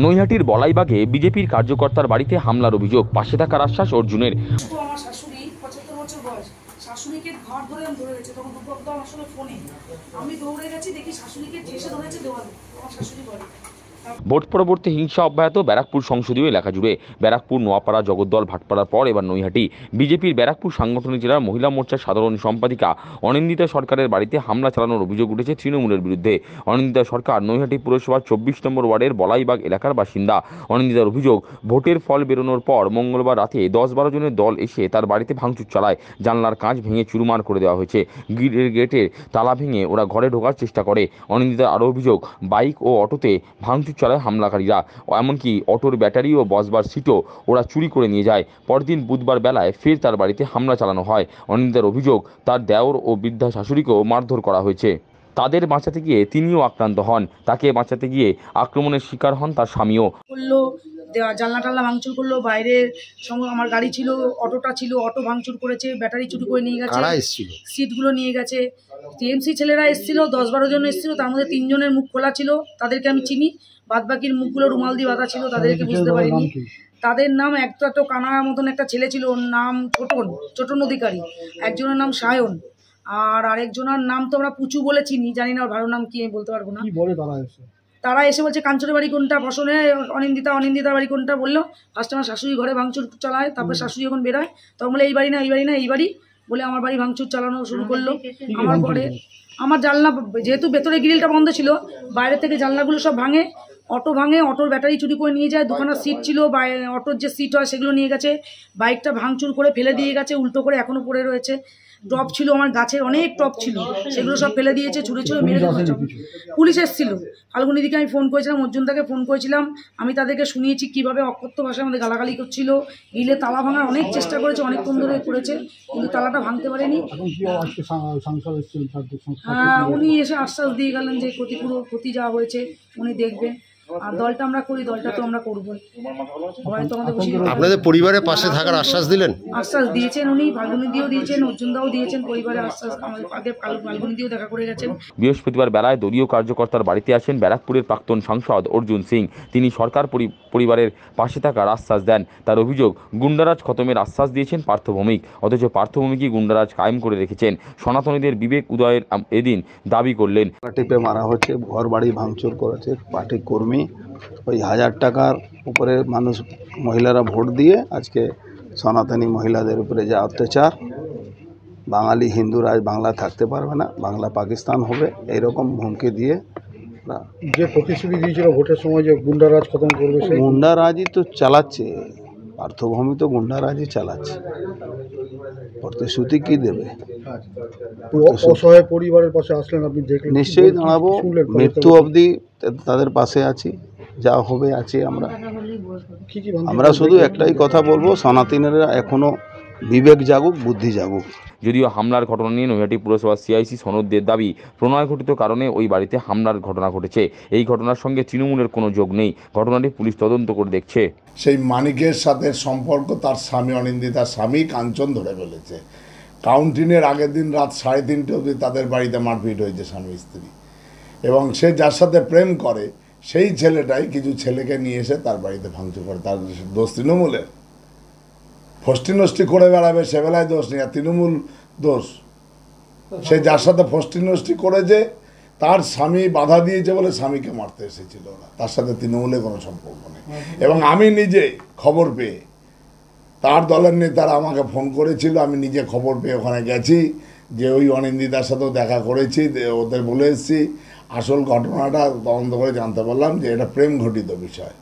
নৈহাটির বলাইবাগে বিজেপির কার্যকর্তার বাড়িতে হামলার অভিযোগ, পাশে থাকার আশ্বাস অর্জুনের। আমার শাশুড়ি ৭৫ বছর বয়স, শাশুড়িকে ঘাট ধরে ধরে গেছে, তখন দুর্গা আমার সঙ্গে ফোনে আমি দৌড়ে গেছি, দেখি শাশুড়িকে ঠেসে ধরেছে দেওয়ালে। আমার শাশুড়ি বলে ভোট পরবর্তী হিংসা অব্যাহত ব্যারাকপুর সংসদীয় এলাকা জুড়ে। ব্যারাকপুর, নোয়াপাড়া, জগদ্দল, ভাটপাড়ার পর এবার নৈহাটি। বিজেপির ব্যারাকপুর সাংগঠনিক জেলার মহিলা মোর্চার সাধারণ সম্পাদিকা অনিন্দিতা সরকারের বাড়িতে হামলা চালানোর অভিযোগ উঠেছে তৃণমূলের বিরুদ্ধে। অনিন্দিতা সরকার নৈহাটি পুরসভার ২৪ নম্বর ওয়ার্ডের বলাইবাগ এলাকার বাসিন্দা। অনিন্দিতার অভিযোগ, ভোটের ফল বেরোনোর পর মঙ্গলবার রাতে ১০-১২ জনের দল এসে তার বাড়িতে ভাঙচুর চালায়। জানলার কাঁচ ভেঙে চুরমার করে দেওয়া হয়েছে। গেটের তালা ভেঙে ওরা ঘরে ঢোকার চেষ্টা করে। অনিন্দিতার আরও অভিযোগ, বাইক ও অটোতে ভাঙচুর চালায় হামলাকারীরা। এমনকি অটোর ব্যাটারি ও বসবার সিটও ওরা চুরি করে নিয়ে যায়। পরদিন বুধবার বেলায় ফের তার বাড়িতে হামলা চালানো হয়। অনিন্দিতার অভিযোগ, তার দেওর ও বৃদ্ধা শাশুড়িকেও মারধর করা হয়েছে। তাদের বাঁচাতে গিয়ে তিনিও আক্রান্ত হন। তাকে বাঁচাতে গিয়ে আক্রমণের শিকার হন তার স্বামীও। করলো, জানলা টাল্লা ভাঙচুর করলো, বাইরের সঙ্গে আমার গাড়ি ছিল, অটোটা ছিল, অটো ভাঙচুর করেছে, ব্যাটারি চুরি করে নিয়ে গেছে, সিটগুলো নিয়ে গেছে। টিএমসি ছেলেরা এসেছিল, ১০-১২ জন এসেছিল, তার মধ্যে ৩ জনের মুখ খোলা ছিল, তাদেরকে আমি চিনি। বাদবাকির মুখগুলো রুমাল দিয়ে বাঁধা ছিল, তাদেরকে বুঝতে পারিনি। তাদের নাম একটা তো কানার মতন একটা ছেলে ছিল, ওর নাম ছোটন অধিকারী, একজনের নাম সায়ন, আর আরেকজনের নাম তো আমরা পুচু বলে চিনি, জানি না ওর ভালো নাম কি আমি বলতে পারবো না। তারা এসে বলছে কাঞ্চনের বাড়ি কোনটা, বসনে অনিন্দিতার বাড়ি কোনটা বললো। ফার্স্টে আমার শাশুড়ি ঘরে ভাঙচুর চালায়, তারপর শাশুড়ি যখন বেরোয় তখন বলে এই বাড়ি না, এই বাড়ি না, এই বাড়ি বলে আমার বাড়ি ভাঙচুর চালানো শুরু করলো। আমার ঘরে আমার জানলা, যেহেতু ভেতরে গ্রিলটা বন্ধ ছিল, বাইরে থেকে জানলাগুলো সব ভাঙে, অটো ভাঙে, অটোর ব্যাটারি চুরি করে নিয়ে যায়, দুখানা সিট ছিল, অটোর যে সিট হয় সেগুলো নিয়ে গেছে, বাইকটা ভাঙচুর করে ফেলে দিয়ে গেছে, উল্টো করে এখনো পড়ে রয়েছে। টপ ছিল আমার গাছের, অনেক টপ ছিল, সেগুলো সব ফেলে দিয়েছে, ছুঁড়ে মেরে দিয়েছে। পুলিশ এসেছিল, ফাল্গুনিদিকে আমি ফোন করেছিলাম, অর্জুনদাকে ফোন করেছিলাম, আমি তাদেরকে শুনিয়েছি কীভাবে অকথ্য ভাষায় আমাদের গালাগালি করছিল। গিলে তালা ভাঙার অনেক চেষ্টা করেছে, অনেকক্ষণ ধরে করেছে, কিন্তু তালাটা ভাঙতে পারেনি। হ্যাঁ, উনি এসে আশ্বাস দিয়ে গেলেন যে ক্ষতি যা হয়েছে উনি দেখবেন, আর দলটা আমরা করি, দলটা তো আমরা করবো। হয়তো আপনাদের পরিবারের পাশে থাকার আশ্বাস দিলেন? আশ্বাস দিয়েছেন উনি, ফাল্গুনিদিও দিয়েছেন, অর্জুনদাও দিয়েছেন, পরিবারের আশ্বাস আমাদের আগে ফাল্গুনিদিও দেখা করে গেছেন। বৃহস্পতিবার বেলায় দলীয় কার্যকর্তার বাড়িতে আসেন ব্যারাকপুরের প্রাক্তন সাংসদ অর্জুন সিং। তিনি সরকার পরিবারের পাশে থাকার আশ্বাস দেন। তার অভিযোগ, গুন্ডারাজ খতমের আশ্বাস দিয়েছেন পার্থ ভৌমিক, অথচ পার্থ ভৌমিকই গুন্ডারাজ কায়েম করে রেখেছেন। সনাতনীদের বিবেক উদয়ের এদিন দাবি করলেন, টিপে মারা হচ্ছে, ঘর বাড়ি ভাঙচুর করেছে পার্টি কর্মী। ওই ১০০০ টাকার উপরে মানুষ, মহিলারা ভোট দিয়ে আজকে সনাতনী মহিলাদের উপরে যা অত্যাচার, বাঙালি হিন্দুরা আজ বাংলা থাকতে পারবে না, বাংলা পাকিস্তান হবে, এইরকম হুমকি দিয়ে যে প্রতিশ্রুতি দিয়েছিল ভোটের সময় যে গুন্ডারাজ খতম করবে, সেই গুন্ডারাজই তো চালাচ্ছে। পার্থভূমি তো গুন্ডারাজই চালাচ্ছে, প্রতিশ্রুতি কি দেবে? অসহায় পরিবারের পাশে আসলেন আপনি, দেখলেন? নিশ্চয়ই দাঁড়াবো, মৃত্যু অবধি তাদের পাশে আছি, যা হবে আছি আমরা। আমরা শুধু একটাই কথা বলবো, সনাতনীরা এখনো বিবেক জাগুক, বুদ্ধি জাগুক। যদিও হামলার ঘটনা নিয়ে নৈহাটি পুরসভার সিআইসি সনদদের দাবি, প্রণয় ঘটিত কারণে ওই বাড়িতে হামলার ঘটনা ঘটেছে। এই ঘটনার সঙ্গে তৃণমূলের কোনো যোগ নেই। ঘটনাটি পুলিশ তদন্ত করে দেখছে। সেই মানিকের সাথে সম্পর্ক তার স্বামী, অনিন্দিতার স্বামী কাঞ্চন ধরে ফেলেছে। কাউন্টিংয়ের আগের দিন রাত 3:30 অবধি তাদের বাড়িতে মারপিট হয়েছে স্বামী স্ত্রী, এবং সে যার সাথে প্রেম করে সেই ছেলেটাই কিছু ছেলেকে নিয়ে এসে তার বাড়িতে ভাঙচুর করে। তার দোষ তৃণমূলের, ফষ্টি নষ্টি করে বেড়াবে সে বেলায় দোষ নেই, আর তৃণমূল দোষ। সে যার সাথে ফষ্টি নষ্টি করেছে তার স্বামী বাধা দিয়েছে বলে স্বামীকে মারতে এসেছিল ওরা, তার সাথে তৃণমূলের কোনো সম্পর্ক নেই। এবং আমি নিজে খবর পেয়ে, তার দলের নেতারা আমাকে ফোন করেছিল, আমি নিজে খবর পেয়ে ওখানে গেছি, যে ওই অনিন্দিতার সাথেও দেখা করেছি, ওদের বলে এসেছি। আসল ঘটনাটা তদন্ত করে জানতে পারলাম যে এটা প্রেম ঘটিত বিষয়।